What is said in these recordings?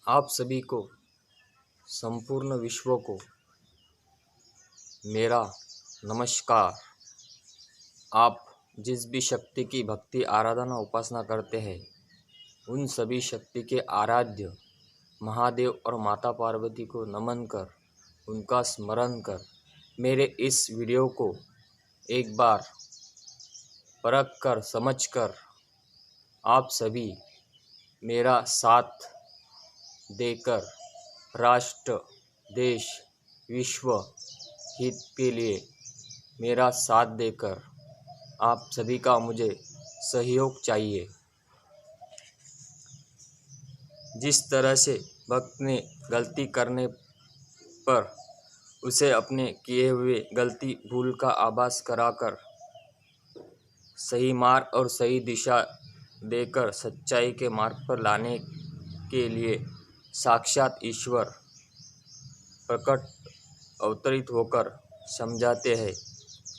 आप सभी को, संपूर्ण विश्व को मेरा नमस्कार। आप जिस भी शक्ति की भक्ति आराधना उपासना करते हैं, उन सभी शक्ति के आराध्य महादेव और माता पार्वती को नमन कर, उनका स्मरण कर, मेरे इस वीडियो को एक बार परख कर समझ कर आप सभी मेरा साथ देकर राष्ट्र, देश, विश्व हित के लिए मेरा साथ देकर आप सभी का मुझे सहयोग चाहिए। जिस तरह से भक्त ने गलती करने पर उसे अपने किए हुए गलती भूल का आभास कराकर सही मार्ग और सही दिशा देकर सच्चाई के मार्ग पर लाने के लिए साक्षात ईश्वर प्रकट अवतरित होकर समझाते हैं,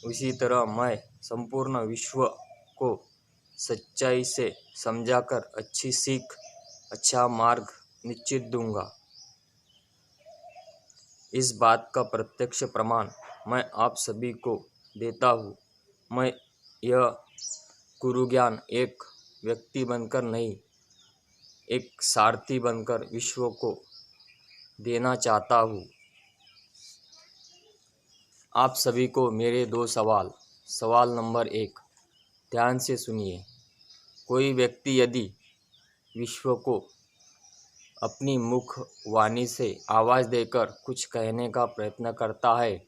उसी तरह मैं संपूर्ण विश्व को सच्चाई से समझाकर अच्छी सीख, अच्छा मार्ग निश्चित दूंगा। इस बात का प्रत्यक्ष प्रमाण मैं आप सभी को देता हूँ। मैं यह गुरु ज्ञान एक व्यक्ति बनकर नहीं, एक सारथी बनकर विश्व को देना चाहता हूँ। आप सभी को मेरे दो सवाल। सवाल नंबर 1, ध्यान से सुनिए। कोई व्यक्ति यदि विश्व को अपनी मुख वाणी से आवाज़ देकर कुछ कहने का प्रयत्न करता है,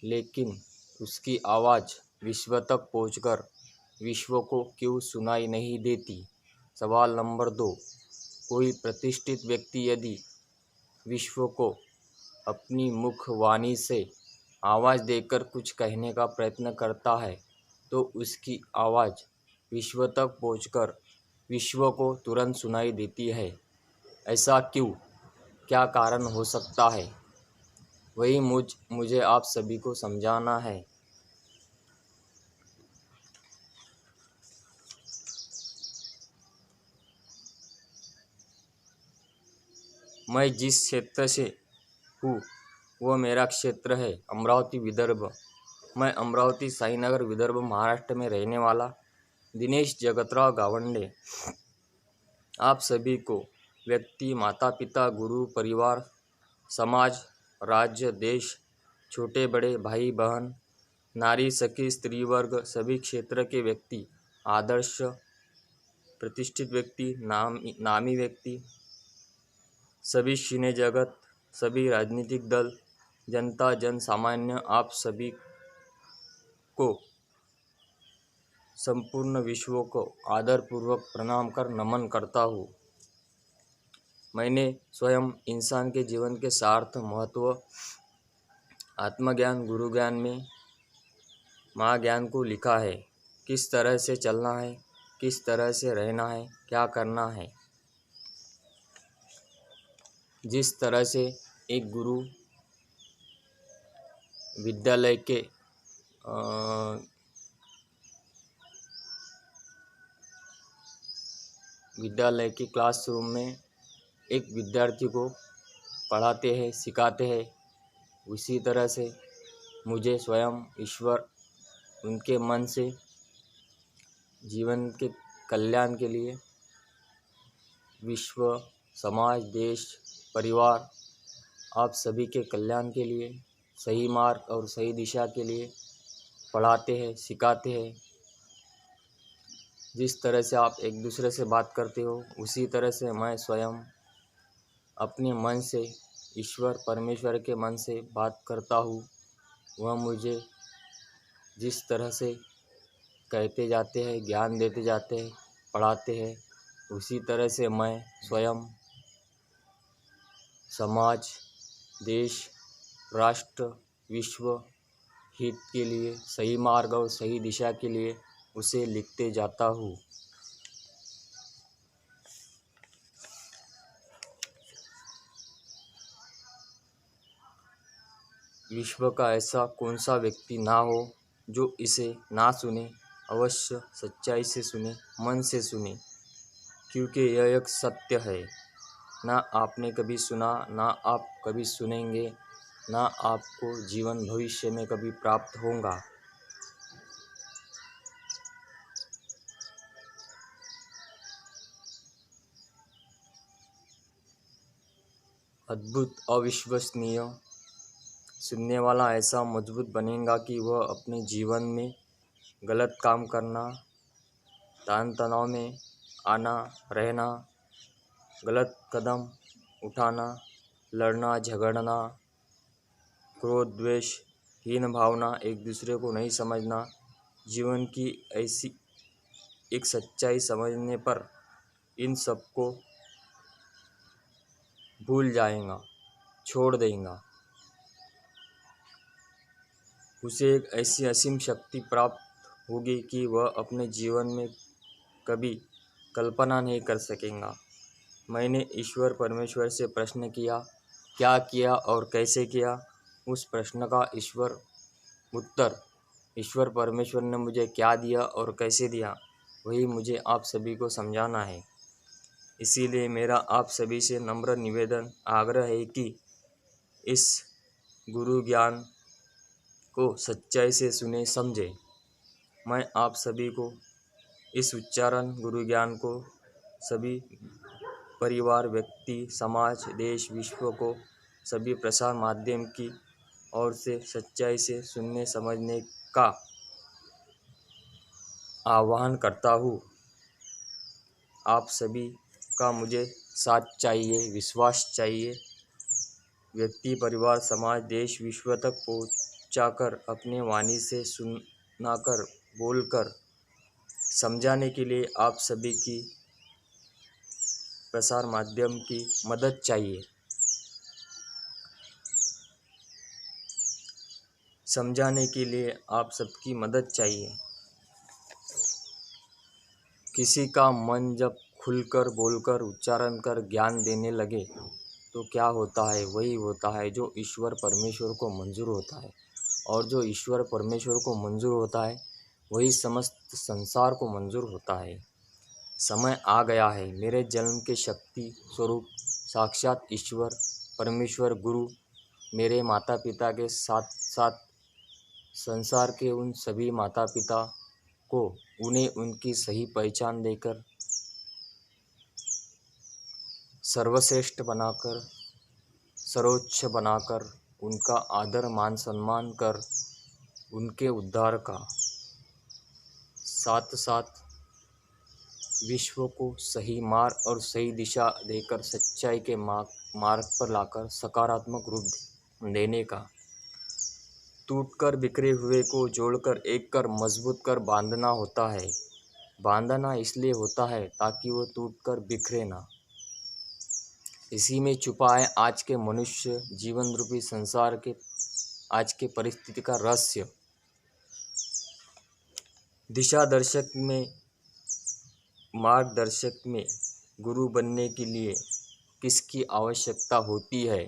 लेकिन उसकी आवाज़ विश्व तक पहुंचकर विश्व को क्यों सुनाई नहीं देती? सवाल नंबर 2, कोई प्रतिष्ठित व्यक्ति यदि विश्व को अपनी मुख वाणी से आवाज़ देकर कुछ कहने का प्रयत्न करता है, तो उसकी आवाज़ विश्व तक पहुंचकर विश्व को तुरंत सुनाई देती है। ऐसा क्यों? क्या कारण हो सकता है? वही मुझे आप सभी को समझाना है। मैं जिस क्षेत्र से हूँ वह मेरा क्षेत्र है अमरावती विदर्भ। मैं अमरावती साईनगर विदर्भ महाराष्ट्र में रहने वाला दिनेश जगतराव गावंडे आप सभी को व्यक्ति, माता पिता, गुरु, परिवार, समाज, राज्य, देश, छोटे बड़े भाई बहन, नारी सखी, स्त्री वर्ग, सभी क्षेत्र के व्यक्ति, आदर्श, प्रतिष्ठित व्यक्ति, नामी व्यक्ति, सभी सिने जगत, सभी राजनीतिक दल, जनता, जन सामान्य, आप सभी को, संपूर्ण विश्व को आदरपूर्वक प्रणाम कर नमन करता हूँ। मैंने स्वयं इंसान के जीवन के सार्थ, महत्व, आत्मज्ञान, गुरु ज्ञान में महाज्ञान को लिखा है। किस तरह से चलना है, किस तरह से रहना है, क्या करना है। जिस तरह से एक गुरु विद्यालय के क्लासरूम में एक विद्यार्थी को पढ़ाते हैं, सिखाते हैं, उसी तरह से मुझे स्वयं ईश्वर उनके मन से जीवन के कल्याण के लिए, विश्व, समाज, देश, परिवार, आप सभी के कल्याण के लिए, सही मार्ग और सही दिशा के लिए पढ़ाते हैं, सिखाते हैं। जिस तरह से आप एक दूसरे से बात करते हो, उसी तरह से मैं स्वयं अपने मन से ईश्वर परमेश्वर के मन से बात करता हूँ। वह मुझे जिस तरह से कहते जाते हैं, ज्ञान देते जाते हैं, पढ़ाते हैं, उसी तरह से मैं स्वयं समाज, देश, राष्ट्र, विश्व हित के लिए, सही मार्ग और सही दिशा के लिए उसे लिखते जाता हूँ। विश्व का ऐसा कौन सा व्यक्ति ना हो जो इसे ना सुने। अवश्य सच्चाई से सुने, मन से सुने, क्योंकि यह एक सत्य है। ना आपने कभी सुना, ना आप कभी सुनेंगे, ना आपको जीवन भविष्य में कभी प्राप्त होगा। अद्भुत, अविश्वसनीय। सुनने वाला ऐसा मजबूत बनेगा कि वह अपने जीवन में गलत काम करना, तान तनाव में आना रहना, गलत कदम उठाना, लड़ना झगड़ना, क्रोध द्वेष, हीन भावना, एक दूसरे को नहीं समझना, जीवन की ऐसी एक सच्चाई समझने पर इन सबको भूल जाएगा, छोड़ देगा। उसे एक ऐसी असीम शक्ति प्राप्त होगी कि वह अपने जीवन में कभी कल्पना नहीं कर सकेगा। मैंने ईश्वर परमेश्वर से प्रश्न किया, क्या किया और कैसे किया। उस प्रश्न का उत्तर ईश्वर परमेश्वर ने मुझे क्या दिया और कैसे दिया, वही मुझे आप सभी को समझाना है। इसीलिए मेरा आप सभी से नम्र निवेदन आग्रह है कि इस गुरु ज्ञान को सच्चाई से सुने समझे। मैं आप सभी को इस उच्चारण गुरु ज्ञान को सभी परिवार, व्यक्ति, समाज, देश, विश्व को सभी प्रसार माध्यम की ओर से सच्चाई से सुनने समझने का आह्वान करता हूँ। आप सभी का मुझे साथ चाहिए, विश्वास चाहिए। व्यक्ति, परिवार, समाज, देश, विश्व तक पहुँचाकर अपने वाणी से सुनाकर, बोलकर समझाने के लिए आप सभी की प्रसार माध्यम की मदद चाहिए। समझाने के लिए आप सबकी मदद चाहिए। किसी का मन जब खुलकर बोलकर उच्चारण कर ज्ञान देने लगे तो क्या होता है, वही होता है जो ईश्वर परमेश्वर को मंजूर होता है। और जो ईश्वर परमेश्वर को मंजूर होता है वही समस्त संसार को मंजूर होता है। समय आ गया है, मेरे जन्म के शक्ति स्वरूप साक्षात ईश्वर परमेश्वर गुरु मेरे माता पिता के साथ साथ संसार के उन सभी माता पिता को उन्हें उनकी सही पहचान देकर, सर्वश्रेष्ठ बनाकर, सर्वोच्च बनाकर, उनका आदर मान सम्मान कर उनके उद्धार का, साथ साथ विश्व को सही मार्ग और सही दिशा देकर सच्चाई के मार्ग पर लाकर सकारात्मक रूप देने का। टूटकर बिखरे हुए को जोड़कर एक कर मजबूत कर बांधना होता है। बांधना इसलिए होता है ताकि वो टूटकर बिखरे ना। इसी में छुपा है आज के मनुष्य जीवन रूपी संसार के आज के परिस्थिति का रहस्य। दिशा दर्शक में, मार्गदर्शक में गुरु बनने के लिए किसकी आवश्यकता होती है?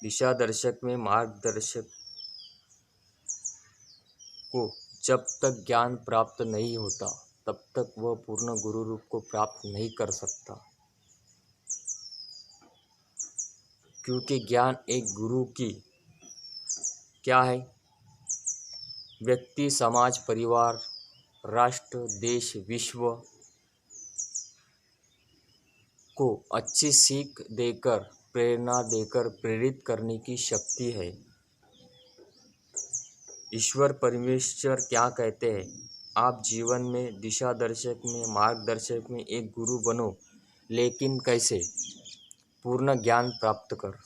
दिशा दर्शक में मार्गदर्शक को जब तक ज्ञान प्राप्त नहीं होता तब तक वह पूर्ण गुरु रूप को प्राप्त नहीं कर सकता। क्योंकि ज्ञान एक गुरु की क्या है? व्यक्ति, समाज, परिवार, राष्ट्र, देश, विश्व को अच्छी सीख देकर, प्रेरणा देकर प्रेरित करने की शक्ति है। ईश्वर परमेश्वर क्या कहते हैं? आप जीवन में दिशा दर्शक में, मार्गदर्शक में एक गुरु बनो, लेकिन कैसे? पूर्ण ज्ञान प्राप्त कर।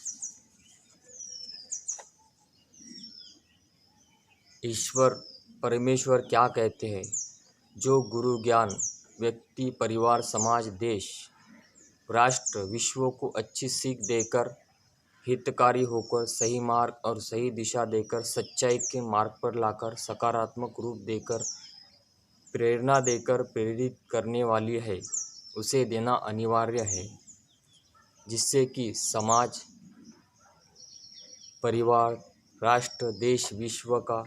ईश्वर परमेश्वर क्या कहते हैं? जो गुरु ज्ञान व्यक्ति, परिवार, समाज, देश, राष्ट्र, विश्व को अच्छी सीख देकर, हितकारी होकर, सही मार्ग और सही दिशा देकर, सच्चाई के मार्ग पर लाकर, सकारात्मक रूप देकर, प्रेरणा देकर प्रेरित करने वाली है, उसे देना अनिवार्य है। जिससे कि समाज, परिवार, राष्ट्र, देश, विश्व का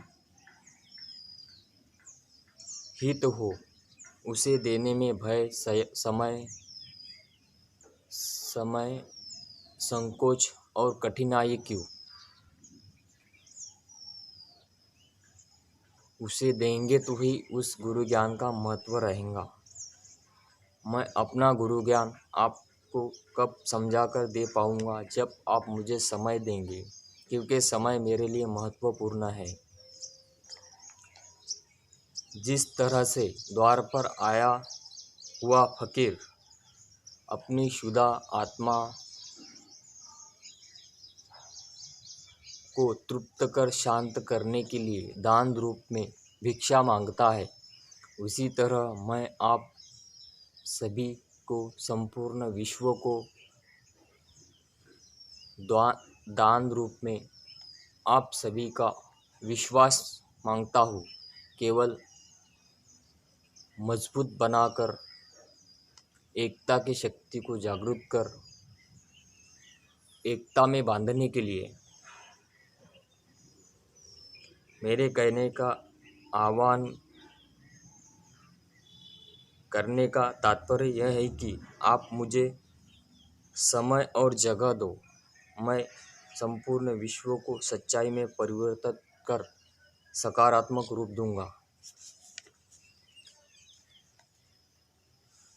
हित हो। उसे देने में भय, समय, समय, संकोच और कठिनाई क्यों, उसे देंगे तो ही उस गुरु ज्ञान का महत्व रहेगा। मैं अपना गुरु ज्ञान आपको कब समझा कर दे पाऊँगा, जब आप मुझे समय देंगे, क्योंकि समय मेरे लिए महत्वपूर्ण है। जिस तरह से द्वार पर आया हुआ फकीर अपनी शुदा आत्मा को तृप्त कर शांत करने के लिए दान रूप में भिक्षा मांगता है, उसी तरह मैं आप सभी को, संपूर्ण विश्व को दान रूप में आप सभी का विश्वास मांगता हूँ। केवल मजबूत बनाकर, एकता की शक्ति को जागृत कर, एकता में बांधने के लिए मेरे कहने का आह्वान करने का तात्पर्य यह है कि आप मुझे समय और जगह दो। मैं संपूर्ण विश्व को सच्चाई में परिवर्तित कर सकारात्मक रूप दूंगा।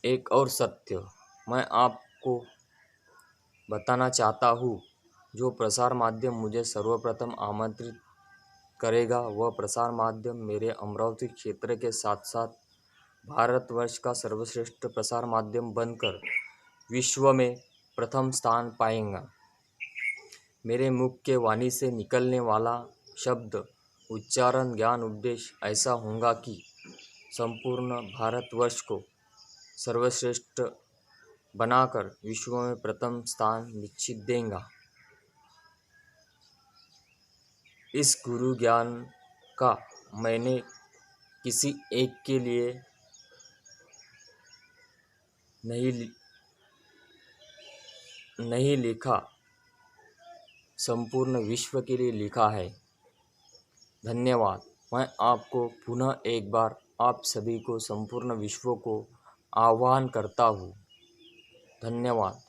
एक और सत्य मैं आपको बताना चाहता हूँ। जो प्रसार माध्यम मुझे सर्वप्रथम आमंत्रित करेगा, वह प्रसार माध्यम मेरे अमरावती क्षेत्र के साथ साथ भारतवर्ष का सर्वश्रेष्ठ प्रसार माध्यम बनकर विश्व में प्रथम स्थान पाएगा। मेरे मुख के वाणी से निकलने वाला शब्द, उच्चारण, ज्ञान, उपदेश ऐसा होगा कि संपूर्ण भारतवर्ष को सर्वश्रेष्ठ बनाकर विश्व में प्रथम स्थान निश्चित देगा। इस गुरु ज्ञान का मैंने किसी एक के लिए नहीं लिखा, संपूर्ण विश्व के लिए लिखा है। धन्यवाद। मैं आपको पुनः एक बार आप सभी को, संपूर्ण विश्व को आह्वान करता हूँ। धन्यवाद।